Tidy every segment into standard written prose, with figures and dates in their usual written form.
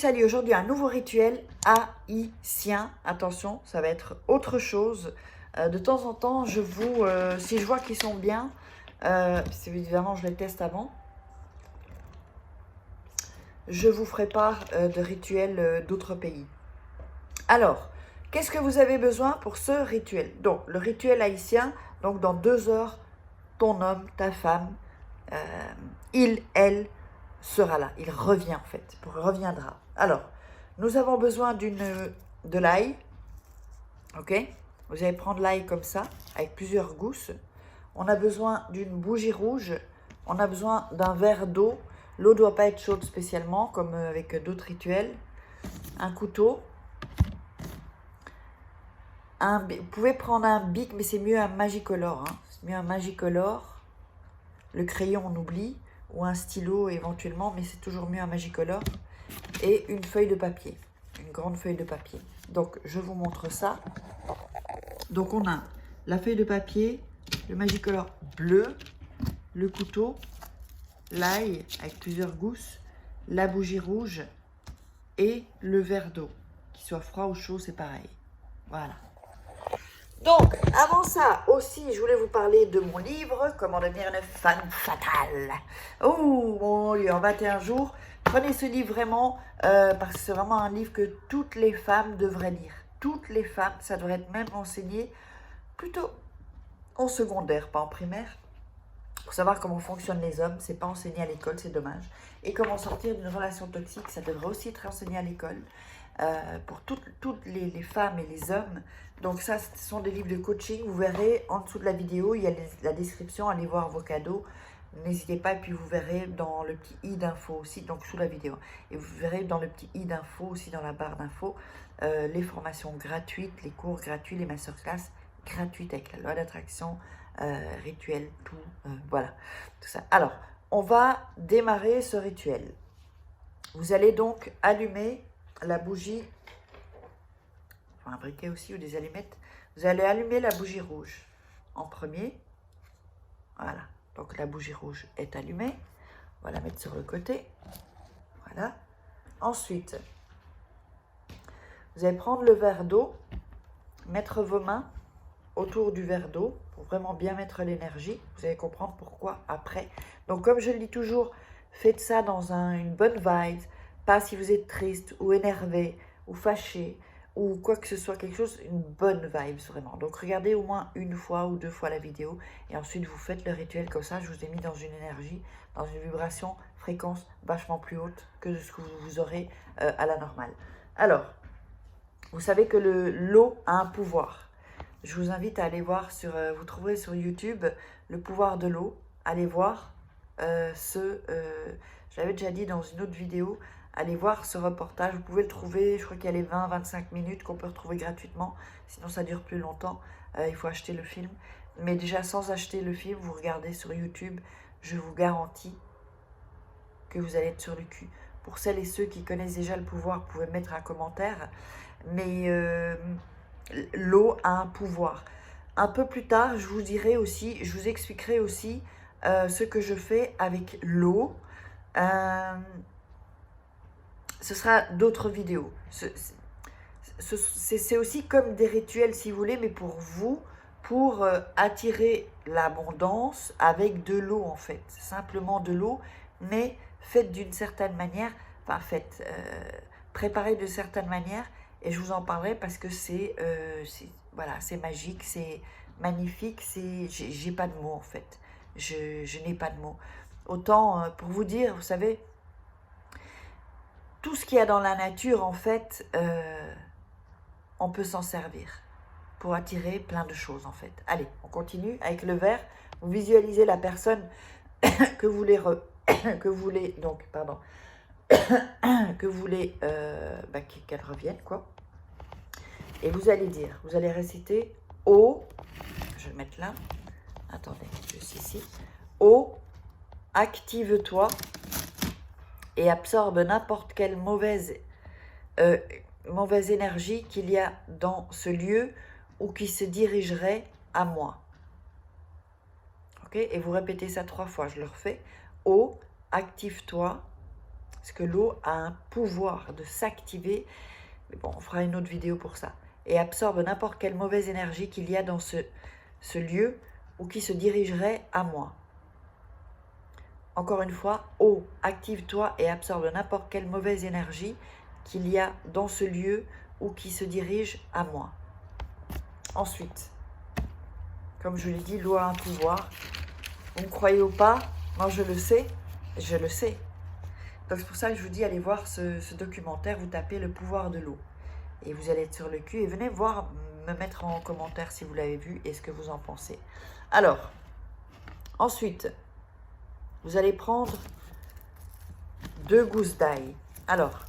salut, aujourd'hui un nouveau rituel haïtien. Attention, ça va être autre chose. De temps en temps, si je vois qu'ils sont bien, évidemment je les teste avant, je vous ferai part de rituels d'autres pays. Alors, qu'est-ce que vous avez besoin pour ce rituel? Donc, le rituel haïtien, donc dans 2 heures, ton homme, ta femme, elle sera là. Il revient en fait, reviendra. Alors, nous avons besoin de l'ail, ok? Vous allez prendre l'ail comme ça, avec plusieurs gousses. On a besoin d'une bougie rouge. On a besoin d'un verre d'eau. L'eau ne doit pas être chaude spécialement, comme avec d'autres rituels. Un couteau. Vous pouvez prendre un bic, mais c'est mieux un Magicolor. Hein. C'est mieux un Magicolor. Le crayon, on oublie. Ou un stylo éventuellement, mais c'est toujours mieux un Magicolor. Et une feuille de papier. Une grande feuille de papier. Donc, je vous montre ça. Donc, on a la feuille de papier, le Magicolor bleu, le couteau, l'ail avec plusieurs gousses, la bougie rouge et le verre d'eau. Qu'il soit froid ou chaud, c'est pareil. Voilà. Donc, avant ça aussi, je voulais vous parler de mon livre, Comment devenir une femme fatale. Oh, mon Dieu, en 21 jours. Prenez ce livre vraiment, parce que c'est vraiment un livre que toutes les femmes devraient lire. Toutes les femmes, ça devrait être même enseigné plutôt en secondaire, pas en primaire. Pour savoir comment fonctionnent les hommes, c'est pas enseigné à l'école, c'est dommage. Et comment sortir d'une relation toxique, ça devrait aussi être enseigné à l'école. Pour toutes les femmes et les hommes. Donc ça, ce sont des livres de coaching. Vous verrez en dessous de la vidéo, il y a la description. Allez voir vos cadeaux. N'hésitez pas. Et puis vous verrez dans le petit i d'info aussi, donc sous la vidéo. Et vous verrez dans le petit i d'info aussi, dans la barre d'info, les formations gratuites, les cours gratuits, les masterclass gratuites avec la loi d'attraction, rituel, tout. Voilà, tout ça. Alors, on va démarrer ce rituel. Vous allez donc allumer la bougie, un briquet aussi ou des allumettes. Vous allez allumer la bougie rouge en premier. Voilà, donc la bougie rouge est allumée. On va la mettre sur le côté. Voilà. Ensuite, vous allez prendre le verre d'eau, mettre vos mains autour du verre d'eau pour vraiment bien mettre l'énergie. Vous allez comprendre pourquoi après. Donc comme je le dis toujours, faites ça dans une bonne vibe. Pas si vous êtes triste ou énervé ou fâché ou quoi que ce soit, quelque chose, une bonne vibe vraiment. Donc regardez au moins 1 fois ou 2 fois la vidéo et ensuite vous faites le rituel comme ça. Je vous ai mis dans une énergie, dans une vibration, fréquence vachement plus haute que ce que vous aurez à la normale. Alors, vous savez que l'eau a un pouvoir. Je vous invite à aller voir vous trouverez sur YouTube le pouvoir de l'eau. Allez voir je l'avais déjà dit dans une autre vidéo, allez voir ce reportage. Vous pouvez le trouver, je crois qu'il y a les 20-25 minutes qu'on peut retrouver gratuitement. Sinon ça dure plus longtemps, il faut acheter le film. Mais déjà sans acheter le film, vous regardez sur YouTube, je vous garantis que vous allez être sur le cul. Pour celles et ceux qui connaissent déjà le pouvoir, vous pouvez mettre un commentaire. Mais l'eau a un pouvoir. Un peu plus tard, je vous expliquerai aussi ce que je fais avec l'eau. Ce sera d'autres vidéos. C'est aussi comme des rituels, si vous voulez, mais pour vous, pour attirer l'abondance avec de l'eau, en fait. Simplement de l'eau, mais faites d'une certaine manière, préparez de certaine manière, et je vous en parlerai parce que voilà, c'est magique, c'est magnifique, j'ai pas de mots en fait. Je n'ai pas de mots. Autant pour vous dire, vous savez, tout ce qu'il y a dans la nature en fait, on peut s'en servir pour attirer plein de choses en fait. Allez, on continue avec le verre. Vous visualisez la personne que vous voulez qu'elle revienne quoi. Et vous allez dire, vous allez réciter eau, je vais le mettre là, attendez, juste ici, eau, active-toi et absorbe n'importe quelle mauvaise énergie qu'il y a dans ce lieu ou qui se dirigerait à moi. Ok, et vous répétez ça 3 fois, je le refais. Eau, active-toi, Parce que l'eau a un pouvoir de s'activer. Mais bon, on fera une autre vidéo pour ça. Et absorbe n'importe quelle mauvaise énergie qu'il y a dans ce lieu ou qui se dirigerait à moi. Encore une fois, eau, active-toi et absorbe n'importe quelle mauvaise énergie qu'il y a dans ce lieu ou qui se dirige à moi. Ensuite, comme je l'ai dit, l'eau a un pouvoir. Vous me croyez ou pas? Moi, je le sais. Je le sais. Donc, c'est pour ça que je vous dis, allez voir ce documentaire. Vous tapez le pouvoir de l'eau. Et vous allez être sur le cul. Et venez voir, me mettre en commentaire si vous l'avez vu et ce que vous en pensez. Alors, ensuite, vous allez prendre 2 gousses d'ail. Alors,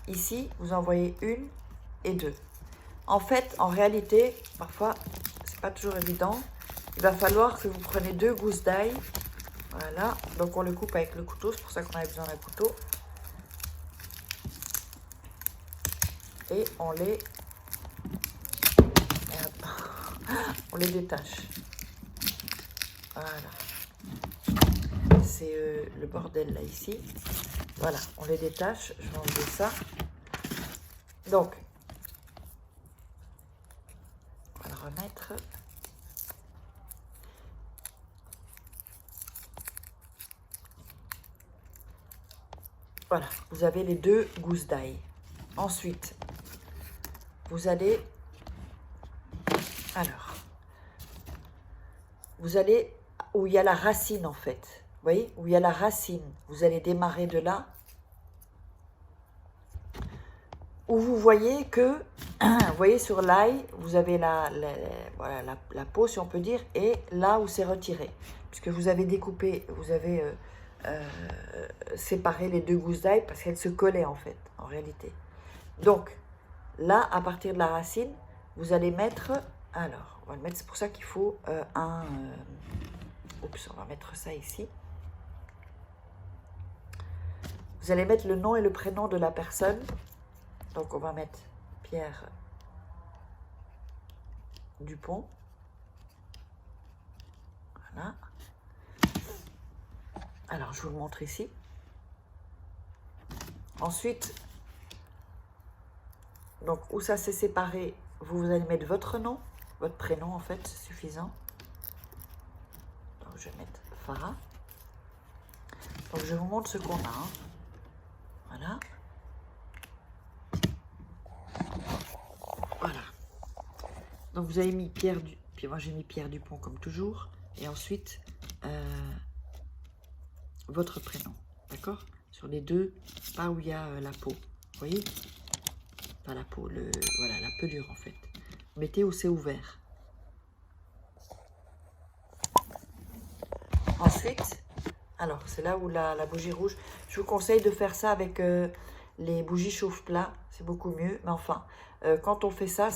ici, vous en voyez 1 et 2. En fait, en réalité, parfois, c'est pas toujours évident. Il va falloir que vous preniez 2 gousses d'ail. Voilà, donc on le coupe avec le couteau, c'est pour ça qu'on avait besoin d'un couteau. Et on les détache. Voilà. C'est le bordel là ici. Voilà, on les détache. Je vais enlever ça. Donc, on va le remettre. Voilà, vous avez les 2 gousses d'ail. Ensuite, vous allez... Alors, vous allez où il y a la racine en fait. Vous voyez, où il y a la racine. Vous allez démarrer de là. Où vous voyez que, vous voyez sur l'ail, vous avez voilà, la peau, si on peut dire, et là où c'est retiré. Puisque vous avez découpé, vous avez séparé les 2 gousses d'ail parce qu'elles se collaient en fait, en réalité. Donc, là, à partir de la racine, vous allez mettre, alors, on va le mettre, c'est pour ça qu'il faut oups, on va mettre ça ici. Vous allez mettre le nom et le prénom de la personne. Donc, on va mettre Pierre Dupont. Voilà. Alors, je vous le montre ici. Ensuite, donc, où ça s'est séparé, vous allez mettre votre nom, votre prénom, en fait, c'est suffisant. Donc, je vais mettre Farah. Donc, je vous montre ce qu'on a. Hein. Voilà. Voilà. Donc, vous avez mis Pierre Dupont. Puis moi, j'ai mis Pierre Dupont comme toujours. Et ensuite, votre prénom. D'accord? Sur les 2, pas où il y a la peau. Vous voyez? Pas la peau, voilà, la pelure en fait. Mettez où c'est ouvert. Ensuite, alors c'est là où la bougie rouge. Je vous conseille de faire ça avec les bougies chauffe-plat. C'est beaucoup mieux. Mais enfin, quand on fait ça,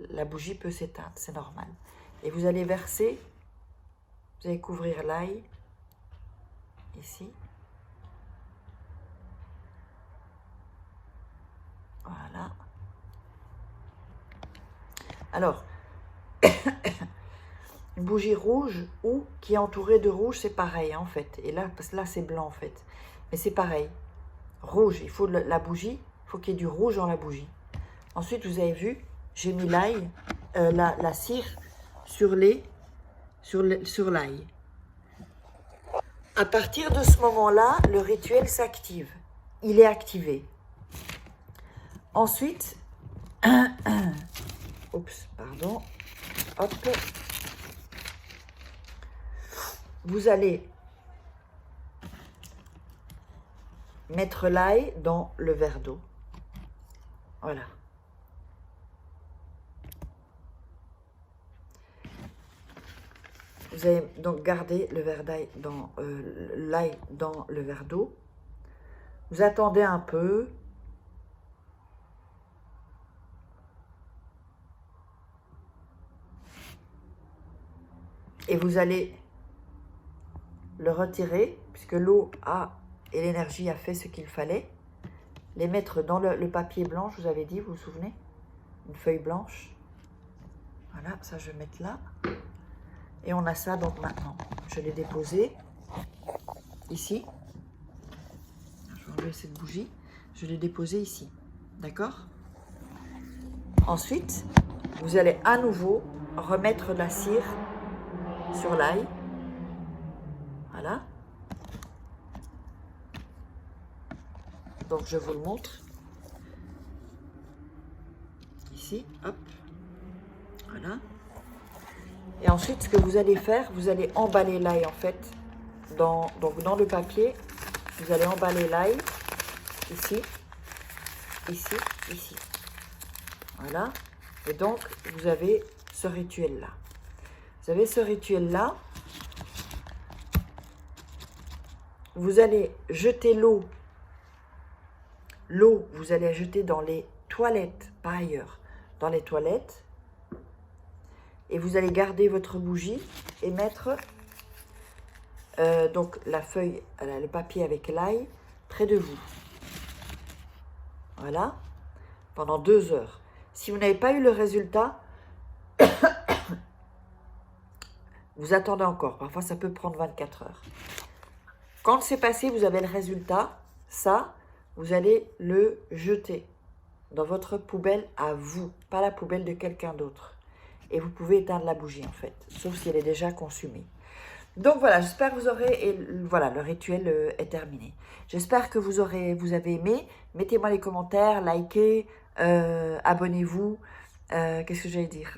la bougie peut s'éteindre. C'est normal. Et vous allez verser. Vous allez couvrir l'ail. Ici. Voilà. Alors, une bougie rouge ou qui est entourée de rouge, c'est pareil en fait. Et là, parce que là c'est blanc en fait. Mais c'est pareil. Rouge, il faut la bougie, il faut qu'il y ait du rouge dans la bougie. Ensuite, vous avez vu, j'ai mis l'ail, la cire sur l'ail. À partir de ce moment-là, le rituel s'active. Il est activé. Ensuite, oups, pardon, hop, vous allez mettre l'ail dans le verre d'eau. Voilà. Vous allez donc garder le verre d'ail dans l'ail dans le verre d'eau. Vous attendez un peu. Et vous allez le retirer, puisque l'eau et l'énergie a fait ce qu'il fallait. Les mettre dans le papier blanc, je vous avais dit, vous vous souvenez? Une feuille blanche. Voilà, ça je vais mettre là. Et on a ça donc maintenant. Je l'ai déposé. ici. Je vais enlever cette bougie. Je l'ai déposée ici. D'accord? Ensuite, vous allez à nouveau remettre de la cire sur l'ail. Voilà. Donc, je vous le montre. Ici, hop. Voilà. Et ensuite, ce que vous allez faire, vous allez emballer l'ail en fait. Donc dans le papier, vous allez emballer l'ail. Ici, ici, ici. Voilà. Et donc, vous avez ce rituel-là. Vous avez ce rituel-là. Vous allez jeter l'eau. L'eau, vous allez la jeter dans les toilettes, pas ailleurs. Dans les toilettes. Et vous allez garder votre bougie et mettre donc la feuille, le papier avec l'ail près de vous. Voilà. Pendant 2 heures. Si vous n'avez pas eu le résultat, vous attendez encore. Parfois, ça peut prendre 24 heures. Quand c'est passé, vous avez le résultat. Ça, vous allez le jeter dans votre poubelle à vous, pas la poubelle de quelqu'un d'autre. Et vous pouvez éteindre la bougie, en fait, sauf si elle est déjà consumée. Donc voilà, j'espère que vous aurez... Et voilà, le rituel est terminé. J'espère que vous avez aimé. Mettez-moi les commentaires, likez, abonnez-vous. Qu'est-ce que j'allais dire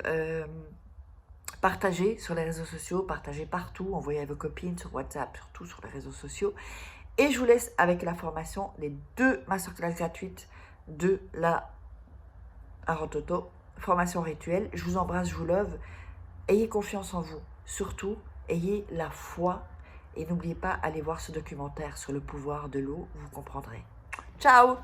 Partagez sur les réseaux sociaux, partagez partout, envoyez à vos copines sur WhatsApp, surtout sur les réseaux sociaux. Et je vous laisse avec la formation, les 2 masterclass gratuites de la Arototo, formation rituelle. Je vous embrasse, je vous love. Ayez confiance en vous. Surtout, ayez la foi. Et n'oubliez pas, allez voir ce documentaire sur le pouvoir de l'eau, vous comprendrez. Ciao!